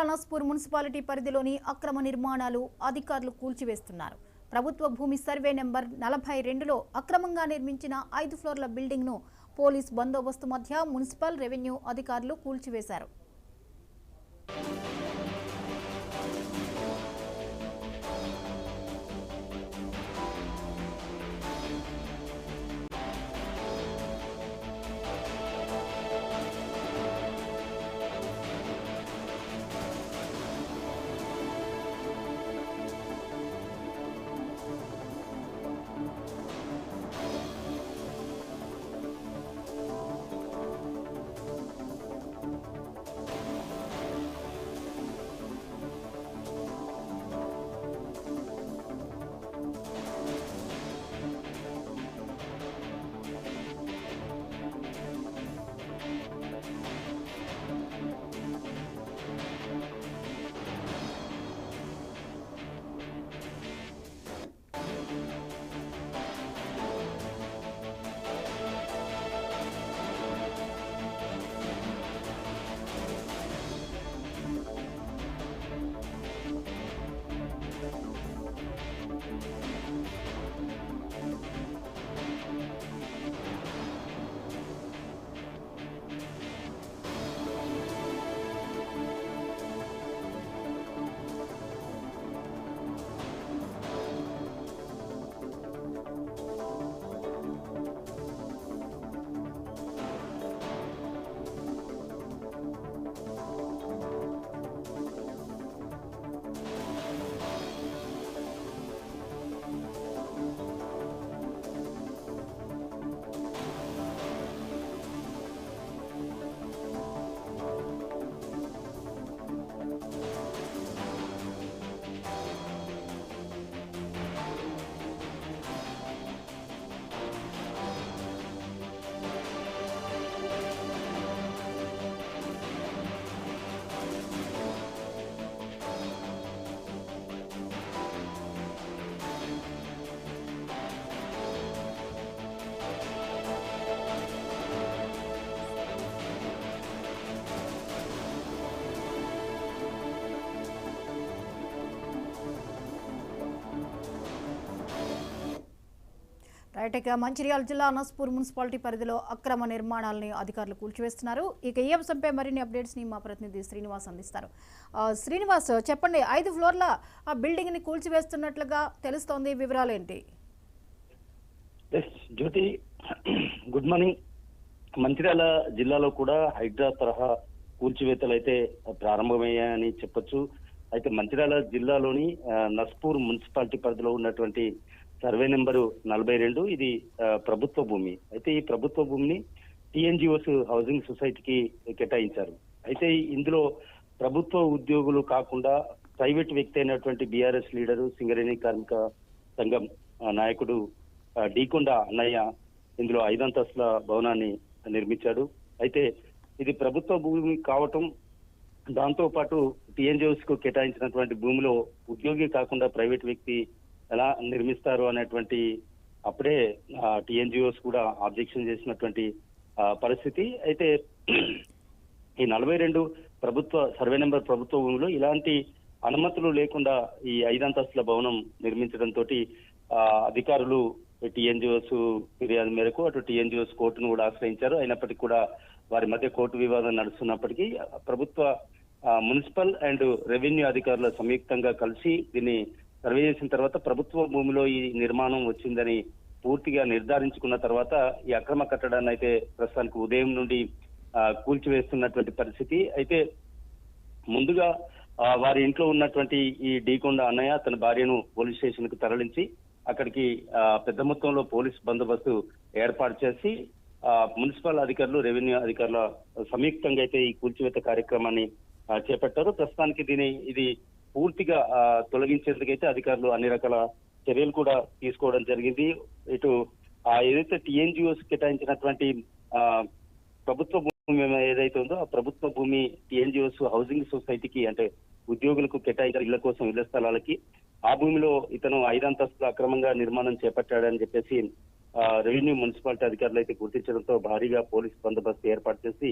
Naspur municipality పరిధిలోని అక్రమ నిర్మాణాలు అధికారులు కూల్చివేస్తున్నారు. ప్రభుత్వ భూమి సర్వే నెంబర్ 42లో అక్రమంగా నిర్మించిన 5 ఫ్లోర్ల బిల్డింగ్ను పోలీస్ బందోబస్తు మధ్య మున్సిపల్ రెవెన్యూ అధికారులు కూల్చివేశారు. రైట్గా మంచిర్యాల జిల్లా నస్పూర్ మున్సిపాలిటీ పరిధిలో అక్రమ నిర్మాణాలని అధికారులు కూల్చివేస్తున్నారు. ఇక ఈ అంశంపై మరిన్ని అప్డేట్స్ ని మా ప్రతినిధి శ్రీనివాస్ అందిస్తారు. శ్రీనివాస్, చెప్పండి, 5 ఫ్లోర్ల ఆ బిల్డింగ్ ని కూల్చివేస్తున్నట్లుగా తెలుస్తోంది, వివరాలు ఏంటి? జ్యోతి, గుడ్ మార్నింగ్. మంచిర్యాల జిల్లాలో కూడా హైడ్రా తరహా కూల్చివేతలు అయితే ప్రారంభమయ్యాయని చెప్పొచ్చు. అయితే మంచిర్యాల జిల్లాలోని నస్పూర్ మున్సిపాలిటీ పరిధిలో ఉన్నటువంటి సర్వే నెంబరు 42 ఇది ప్రభుత్వ భూమి. అయితే ఈ ప్రభుత్వ భూమిని టీఎన్జిఓస్ హౌసింగ్ సొసైటీకి కేటాయించారు. అయితే ఇందులో ప్రభుత్వ ఉద్యోగులు కాకుండా ప్రైవేట్ వ్యక్తి అయినటువంటి బీఆర్ఎస్ లీడరు సింగరేణి కార్మిక సంఘం నాయకుడు డీకొండ అన్నయ్య ఇందులో 5 అంతస్తుల భవనాన్ని నిర్మించాడు. అయితే ఇది ప్రభుత్వ భూమి కావటం, దాంతో పాటు టీఎన్జిఓస్ కు కేటాయించినటువంటి భూమిలో ఉద్యోగి కాకుండా ప్రైవేట్ వ్యక్తి ఎలా నిర్మిస్తారు అనేటువంటి అప్పుడే టీఎన్జిఓస్ కూడా ఆబ్జెక్షన్ చేసినటువంటి పరిస్థితి. అయితే ఈ 42 ప్రభుత్వ సర్వే నెంబర్ ప్రభుత్వ భూమిలో ఇలాంటి అనుమతులు లేకుండా ఈ 5 అంతస్తుల భవనం నిర్మించడంతో అధికారులు టీఎన్జిఓస్ ఫిర్యాదు మేరకు అటు టీఎన్జిఓస్ కోర్టును కూడా ఆశ్రయించారు. అయినప్పటికీ కూడా వారి మధ్య కోర్టు వివాదం నడుస్తున్నప్పటికీ ప్రభుత్వ మున్సిపల్ అండ్ రెవెన్యూ అధికారులు సంయుక్తంగా కలిసి దీన్ని సర్వే చేసిన తర్వాత ప్రభుత్వ భూమిలో ఈ నిర్మాణం వచ్చిందని పూర్తిగా నిర్ధారించుకున్న తర్వాత ఈ అక్రమ కట్టడాన్ని అయితే ప్రస్తుతానికి ఉదయం నుండి కూల్చివేస్తున్నటువంటి పరిస్థితి. అయితే ముందుగా వారి ఇంట్లో ఉన్నటువంటి ఈ డీకొండ అన్నయ్య తన భార్యను పోలీస్ స్టేషన్ కు తరలించి అక్కడికి పెద్ద మొత్తంలో పోలీస్ బందోబస్తు ఏర్పాటు చేసి మున్సిపల్ అధికారులు రెవెన్యూ అధికారుల సంయుక్తంగా అయితే ఈ కూల్చివేత కార్యక్రమాన్ని చేపట్టారు. ప్రస్తుతానికి ఇది పూర్తిగా తొలగించేందుకైతే అధికారులు అన్ని రకాల చర్యలు కూడా తీసుకోవడం జరిగింది. ఇటు ఏదైతే టీఎన్జిఓస్ కేటాయించినటువంటి ప్రభుత్వ భూమి ఏదైతే ఉందో ఆ ప్రభుత్వ భూమి టీఎన్జిఓస్ హౌసింగ్ సొసైటీకి అంటే ఉద్యోగులకు కేటాయించిన ఇళ్ల కోసం ఇళ్ల స్థలాలకి ఆ భూమిలో ఇతను 5 అంతస్తులు అక్రమంగా నిర్మాణం చేపట్టాడని చెప్పేసి రెవెన్యూ మున్సిపాలిటీ అధికారులు అయితే గుర్తించడంతో భారీగా పోలీస్ బందోబస్తు ఏర్పాటు చేసి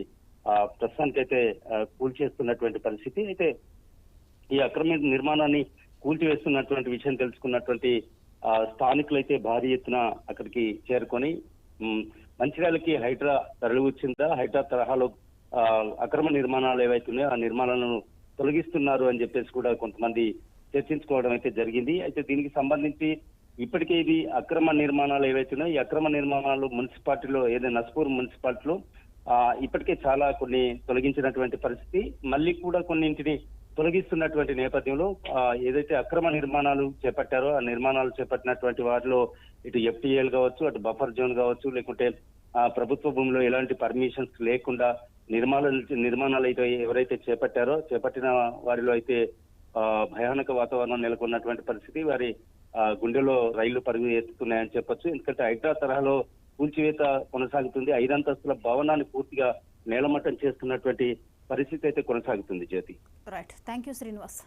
ప్రస్తుతానికైతే కూల్చేస్తున్నటువంటి పరిస్థితి. అయితే ఈ అక్రమ నిర్మాణాన్ని కూల్చివేస్తున్నటువంటి విషయం తెలుసుకున్నటువంటి స్థానికులైతే భారీ ఎత్తున అక్కడికి చేరుకొని మంచిర్యాలకి హైడ్రా తరలి వచ్చిందా, హైడ్రా తరహాలో అక్రమ నిర్మాణాలు ఏవైతున్నాయో ఆ నిర్మాణాలను తొలగిస్తున్నారు అని చెప్పేసి కూడా కొంతమంది చర్చించుకోవడం అయితే జరిగింది. అయితే దీనికి సంబంధించి ఇప్పటికే ఇది అక్రమ నిర్మాణాలు ఏవైతున్నాయో ఈ అక్రమ నిర్మాణాలు మున్సిపాలిటీలో ఏదైనా నస్పూర్ మున్సిపాలిటీలో ఇప్పటికే చాలా కొన్ని తొలగించినటువంటి పరిస్థితి, మళ్ళీ కూడా కొన్నింటిని తొలగిస్తున్నటువంటి నేపథ్యంలో ఏదైతే అక్రమ నిర్మాణాలు చేపట్టారో ఆ నిర్మాణాలు చేపట్టినటువంటి వాటిలో ఇటు ఎఫ్టీఎల్ కావచ్చు, అటు బఫర్ జోన్ కావచ్చు, లేకుంటే ప్రభుత్వ భూమిలో ఎలాంటి పర్మిషన్స్ లేకుండా నిర్మాణాలు అయితే ఎవరైతే చేపట్టిన వారిలో అయితే భయానక వాతావరణం నెలకొన్నటువంటి పరిస్థితి, వారి గుండెలో రైళ్లు పరుగు ఎత్తుతున్నాయని చెప్పొచ్చు. ఎందుకంటే హైడ్రా తరహాలో కూల్చివేత కొనసాగుతుంది. 5 అంతస్తుల భవనాన్ని పూర్తిగా నేలమట్టం చేస్తున్నటువంటి పరిస్థితి అయితే కొనసాగుతుంది. Jyothi. Right, thank you Srinivas.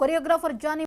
Choreographer Johnny